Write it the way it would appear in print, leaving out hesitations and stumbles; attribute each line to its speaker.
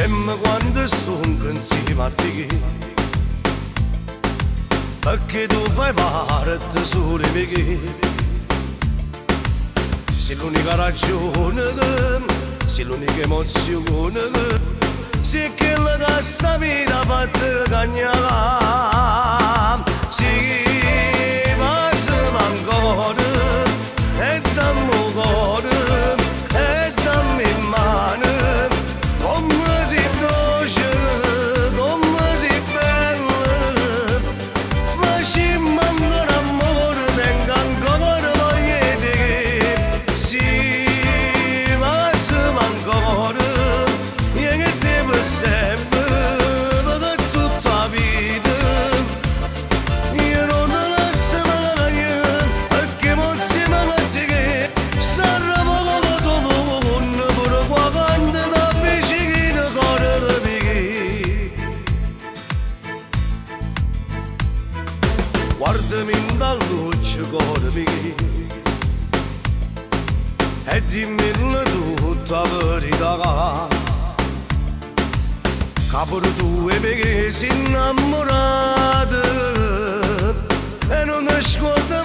Speaker 1: Sempre quando sono insieme a te, perché tu fai parte solo di me. Sei l'unica ragione, sei l'unica emozione, sei quella che sta vita fatta cagnare. Sì, ma se m'ancora, e dammi cuore, e dammi mano, come si dolce, come si bella, facciamo ancora amore, tengo ancora voglia di te. Sì, ma se m'ancora, io che te per sempre, per tutta la vita. Io non te lascio mai, perché non si mangia che sarà poco dopo, pure quando da vicino cuore ti pighi. Guardami in dal luce cuore pighi e dimmi tutta la verità. Capore tu e me che sei innamorata e non ti ascolta